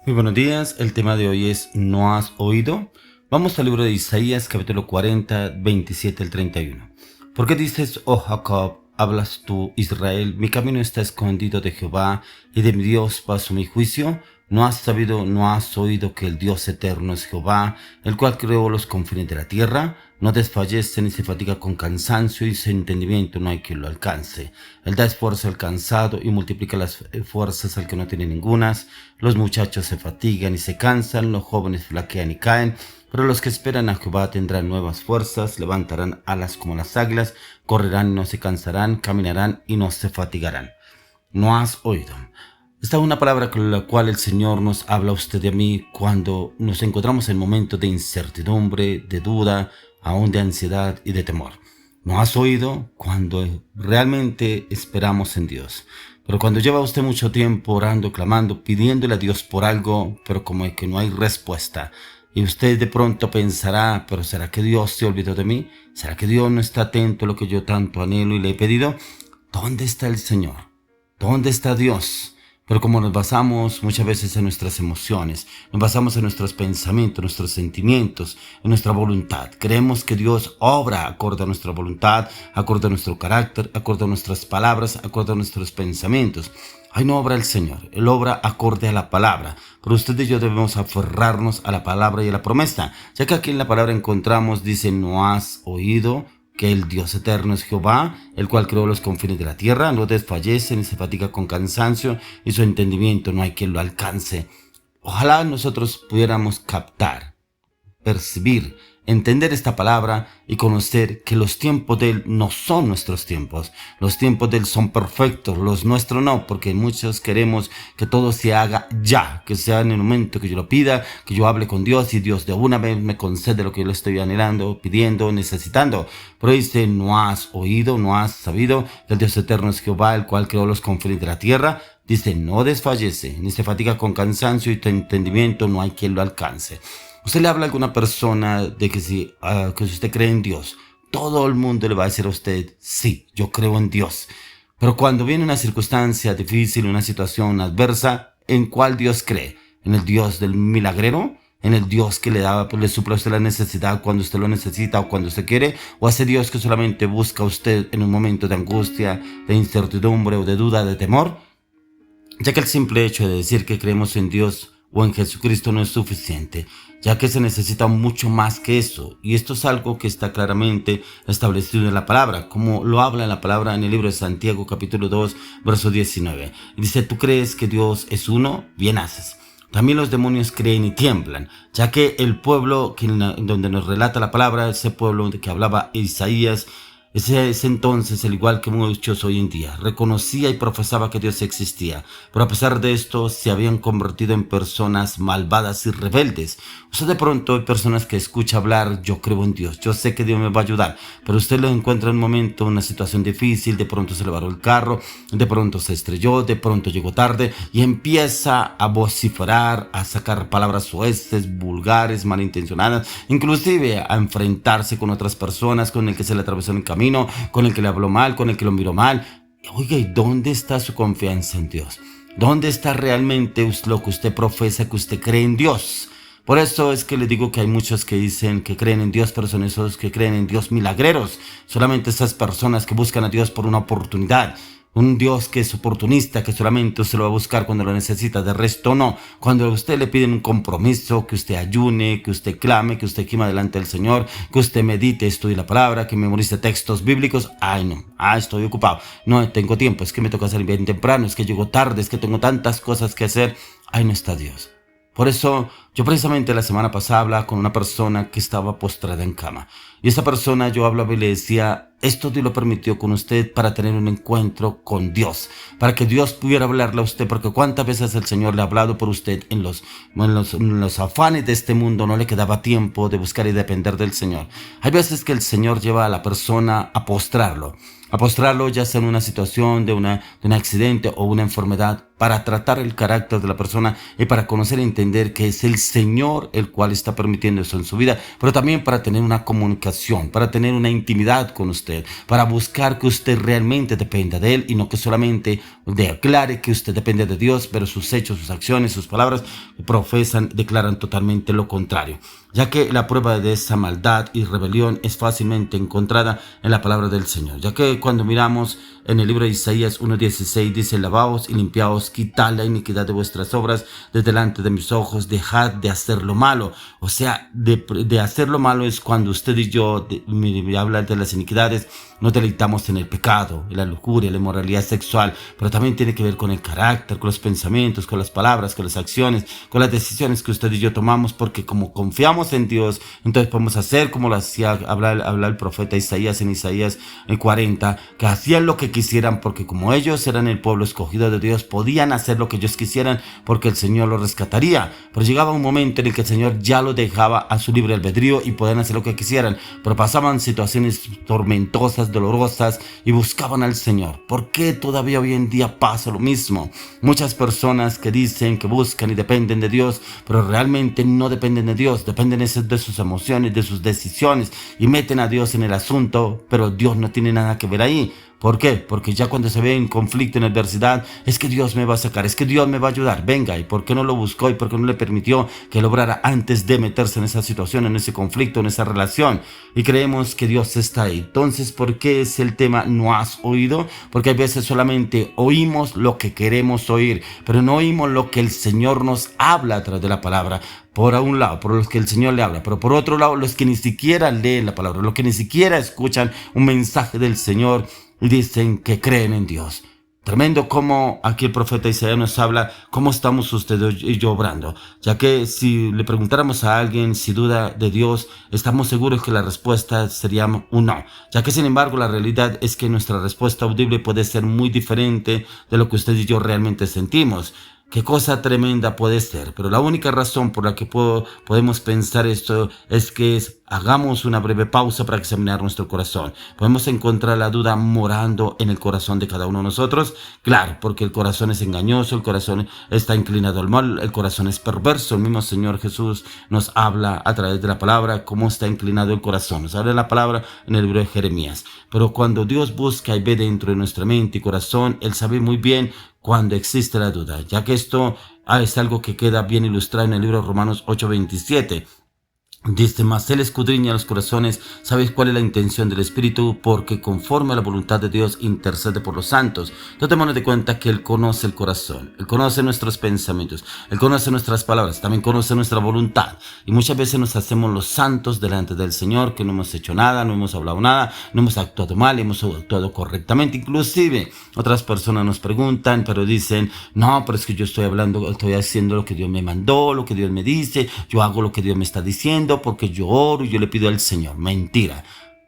Muy buenos días, el tema de hoy es ¿no has oído? Vamos al libro de Isaías, capítulo 40, 27 al 31. ¿Por qué dices, oh Jacob, hablas tú, Israel, mi camino está escondido de Jehová, y de mi Dios paso mi juicio? ¿No has sabido, no has oído que el Dios eterno es Jehová, el cual creó los confines de la tierra? No desfallece ni se fatiga con cansancio, y su entendimiento no hay quien lo alcance. Él da esfuerzo al cansado y multiplica las fuerzas al que no tiene ningunas. Los muchachos se fatigan y se cansan, los jóvenes flaquean y caen, pero los que esperan a Jehová tendrán nuevas fuerzas, levantarán alas como las águilas, correrán y no se cansarán, caminarán y no se fatigarán. No has oído. Esta es una palabra con la cual el Señor nos habla a usted y a mí cuando nos encontramos en momentos de incertidumbre, de duda, aún de ansiedad y de temor. ¿No has oído? Cuando realmente esperamos en Dios. Pero cuando lleva usted mucho tiempo orando, clamando, pidiéndole a Dios por algo, pero como es que no hay respuesta, y usted de pronto pensará, pero ¿será que Dios se olvidó de mí? ¿Será que Dios no está atento a lo que yo tanto anhelo y le he pedido? ¿Dónde está el Señor? ¿Dónde está Dios? Pero como nos basamos muchas veces en nuestras emociones, nos basamos en nuestros pensamientos, nuestros sentimientos, en nuestra voluntad. Creemos que Dios obra acorde a nuestra voluntad, acorde a nuestro carácter, acorde a nuestras palabras, acorde a nuestros pensamientos. Ahí no obra el Señor, Él obra acorde a la palabra. Pero usted y yo debemos aferrarnos a la palabra y a la promesa, ya que aquí en la palabra encontramos, dice, ¿no has oído que el Dios eterno es Jehová, el cual creó los confines de la tierra? No desfallece ni se fatiga con cansancio, y su entendimiento no hay quien lo alcance. Ojalá nosotros pudiéramos captar, percibir, entender esta palabra y conocer que los tiempos de Él no son nuestros tiempos. Los tiempos de Él son perfectos, los nuestros no, porque muchos queremos que todo se haga ya, que sea en el momento que yo lo pida, que yo hable con Dios y Dios de una vez me concede lo que yo le estoy anhelando, pidiendo, necesitando. Pero dice, ¿no has oído, no has sabido que el Dios eterno es Jehová, el cual creó los confines de la tierra? Dice, no desfallece, ni se fatiga con cansancio, y tu entendimiento no hay quien lo alcance. Usted le habla a alguna persona de que si usted cree en Dios, todo el mundo le va a decir a usted, sí, yo creo en Dios. Pero cuando viene una circunstancia difícil, una situación adversa, ¿en cuál Dios cree? ¿En el Dios del milagrero? ¿En el Dios que le suple a usted la necesidad cuando usted lo necesita o cuando usted quiere? ¿O a ese Dios que solamente busca a usted en un momento de angustia, de incertidumbre o de duda, de temor? Ya que el simple hecho de decir que creemos en Dios o en Jesucristo no es suficiente, ya que se necesita mucho más que eso, y esto es algo que está claramente establecido en la palabra, como lo habla en la palabra en el libro de Santiago capítulo 2 verso 19. Y dice, ¿tú crees que Dios es uno? Bien haces. También los demonios creen y tiemblan, ya que el pueblo donde nos relata la palabra, ese pueblo que hablaba Isaías, ese entonces, al igual que muchos hoy en día, reconocía y profesaba que Dios existía, pero a pesar de esto se habían convertido en personas malvadas y rebeldes. Usted de pronto hay personas que escucha hablar, yo creo en Dios, yo sé que Dios me va a ayudar, pero usted lo encuentra en un momento, una situación difícil, de pronto se le varó el carro, de pronto se estrelló, de pronto llegó tarde y empieza a vociferar, a sacar palabras soeces, vulgares, malintencionadas, inclusive a enfrentarse con otras personas, con el que se le atravesó en el camino, con el que le habló mal, con el que lo miró mal. Oiga, ¿y dónde está su confianza en Dios? ¿Dónde está realmente lo que usted profesa, que usted cree en Dios? Por eso es que le digo que hay muchos que dicen que creen en Dios, pero son esos que creen en Dios milagreros. Solamente esas personas que buscan a Dios por una oportunidad. Un Dios que es oportunista, que solamente usted lo va a buscar cuando lo necesita, de resto no. Cuando a usted le piden un compromiso, que usted ayune, que usted clame, que usted gima delante del Señor, que usted medite, estudie la palabra, que memorice textos bíblicos, ay no, estoy ocupado, no tengo tiempo, es que me toca salir bien temprano, es que llego tarde, es que tengo tantas cosas que hacer, ahí no está Dios. Por eso, yo precisamente la semana pasada hablaba con una persona que estaba postrada en cama. Y esa persona yo hablaba y le decía, esto Dios lo permitió con usted para tener un encuentro con Dios. Para que Dios pudiera hablarle a usted, porque cuántas veces el Señor le ha hablado por usted en los afanes de este mundo, no le quedaba tiempo de buscar y depender del Señor. Hay veces que el Señor lleva a la persona a postrarlo ya sea en una situación de un accidente o una enfermedad, para tratar el carácter de la persona y para conocer y entender que es el Señor el cual está permitiendo eso en su vida, pero también para tener una comunicación, para tener una intimidad con usted, para buscar que usted realmente dependa de Él y no que solamente declare que usted depende de Dios, pero sus hechos, sus acciones, sus palabras declaran totalmente lo contrario, ya que la prueba de esa maldad y rebelión es fácilmente encontrada en la palabra del Señor, ya que cuando miramos en el libro de Isaías 1:16 dice: lavaos y limpiaos, quitad la iniquidad de vuestras obras de delante de mis ojos, dejad de hacer lo malo. O sea, de hacer lo malo es cuando usted y yo hablan de las iniquidades, nos deleitamos en el pecado, en la lujuria, la inmoralidad sexual, pero también tiene que ver con el carácter, con los pensamientos, con las palabras, con las acciones, con las decisiones que usted y yo tomamos, porque como confiamos en Dios, entonces podemos hacer como lo hacía hablar el profeta Isaías en Isaías 40, que hacían lo que quisieran, porque como ellos eran el pueblo escogido de Dios, podían hacer lo que ellos quisieran, porque el Señor los rescataría. Pero llegaba un momento en el que el Señor ya lo dejaba a su libre albedrío y podían hacer lo que quisieran, pero pasaban situaciones tormentosas, dolorosas, y buscaban al Señor. ¿Por qué todavía hoy en día pasa lo mismo? Muchas personas que dicen que buscan y dependen de Dios, pero realmente no dependen de Dios, dependen de sus emociones, de sus decisiones, y meten a Dios en el asunto, pero Dios no tiene nada que ver ahí. ¿Por qué? Porque ya cuando se ve en conflicto, en adversidad, es que Dios me va a sacar, es que Dios me va a ayudar. Venga, ¿y por qué no lo buscó y por qué no le permitió que lo obrara antes de meterse en esa situación, en ese conflicto, en esa relación? Y creemos que Dios está ahí. Entonces, ¿por qué es el tema no has oído? Porque hay veces solamente oímos lo que queremos oír, pero no oímos lo que el Señor nos habla a través de la palabra. Por un lado, por los que el Señor le habla, pero por otro lado, los que ni siquiera leen la palabra, los que ni siquiera escuchan un mensaje del Señor, y dicen que creen en Dios. Tremendo como aquí el profeta Isaías nos habla cómo estamos usted y yo obrando, ya que si le preguntáramos a alguien si duda de Dios, estamos seguros que la respuesta sería un no, ya que sin embargo la realidad es que nuestra respuesta audible puede ser muy diferente de lo que usted y yo realmente sentimos. Qué cosa tremenda puede ser, pero la única razón por la que podemos pensar esto es que hagamos una breve pausa para examinar nuestro corazón. ¿Podemos encontrar la duda morando en el corazón de cada uno de nosotros? Claro, porque el corazón es engañoso, el corazón está inclinado al mal, el corazón es perverso. El mismo Señor Jesús nos habla a través de la palabra cómo está inclinado el corazón. Nos habla la palabra en el libro de Jeremías. Pero cuando Dios busca y ve dentro de nuestra mente y corazón, Él sabe muy bien cuando existe la duda, ya que esto es algo que queda bien ilustrado en el libro de Romanos 8:27. Dice: mas Él escudriña los corazones, ¿sabes cuál es la intención del Espíritu? Porque conforme a la voluntad de Dios intercede por los santos. No te de cuenta que Él conoce el corazón, Él conoce nuestros pensamientos, Él conoce nuestras palabras, también conoce nuestra voluntad. Y muchas veces nos hacemos los santos delante del Señor, que no hemos hecho nada, no hemos hablado nada, no hemos actuado mal, hemos actuado correctamente. Inclusive otras personas nos preguntan, pero dicen: no, pero es que yo estoy haciendo lo que Dios me mandó, lo que Dios me dice, yo hago lo que Dios me está diciendo, porque yo oro y yo le pido al Señor. Mentira.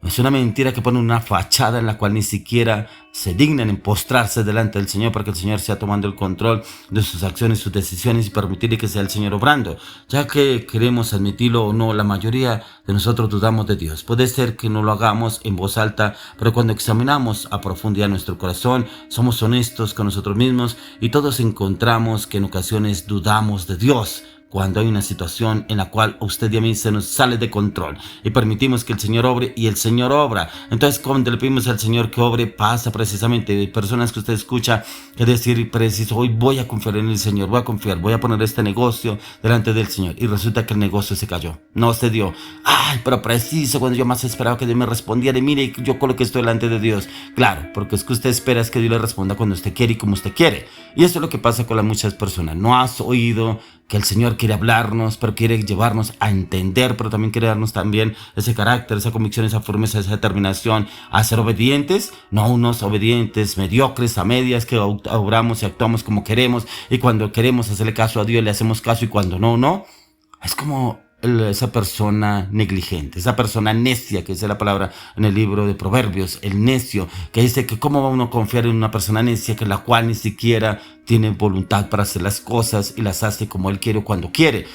Es una mentira que pone una fachada en la cual ni siquiera se dignan en postrarse delante del Señor para que el Señor sea tomando el control de sus acciones, sus decisiones, y permitirle que sea el Señor obrando. Ya que queremos admitirlo o no, la mayoría de nosotros dudamos de Dios. Puede ser que no lo hagamos en voz alta, pero cuando examinamos a profundidad nuestro corazón, somos honestos con nosotros mismos y todos encontramos que en ocasiones dudamos de Dios. Cuando hay una situación en la cual usted y a mí se nos sale de control y permitimos que el Señor obre, y el Señor obra. Entonces, cuando le pedimos al Señor que obre, pasa precisamente de personas que usted escucha que decir preciso: hoy voy a confiar en el Señor, voy a confiar, voy a poner este negocio delante del Señor, y resulta que el negocio se cayó, no se dio. Ay, pero preciso cuando yo más esperaba que Dios me respondiera, y mire, yo con lo que estoy delante de Dios. Claro, porque es que usted espera es que Dios le responda cuando usted quiere y como usted quiere. Y eso es lo que pasa con las muchas personas. No has oído que el Señor quiere hablarnos, pero quiere llevarnos a entender, pero también quiere darnos también ese carácter, esa convicción, esa firmeza, esa determinación a ser obedientes, no unos obedientes mediocres, a medias, que obramos y actuamos como queremos, y cuando queremos hacerle caso a Dios le hacemos caso, y cuando no, no. Es como esa persona negligente, esa persona necia, que dice la palabra en el libro de Proverbios, el necio, que dice que cómo va uno a confiar en una persona necia, que la cual ni siquiera tiene voluntad para hacer las cosas y las hace como él quiere o cuando quiere.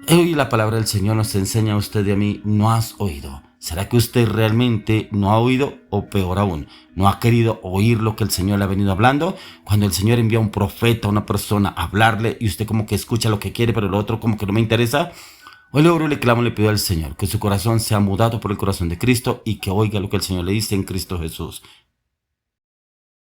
Hoy la palabra del Señor nos enseña a usted y a mí: no has oído. ¿Será que usted realmente no ha oído o peor aún, no ha querido oír lo que el Señor le ha venido hablando? Cuando el Señor envía a un profeta, a una persona a hablarle y usted como que escucha lo que quiere, pero lo otro como que no me interesa. Hoy le oro, le clamo, le pido al Señor que su corazón sea mudado por el corazón de Cristo y que oiga lo que el Señor le dice en Cristo Jesús.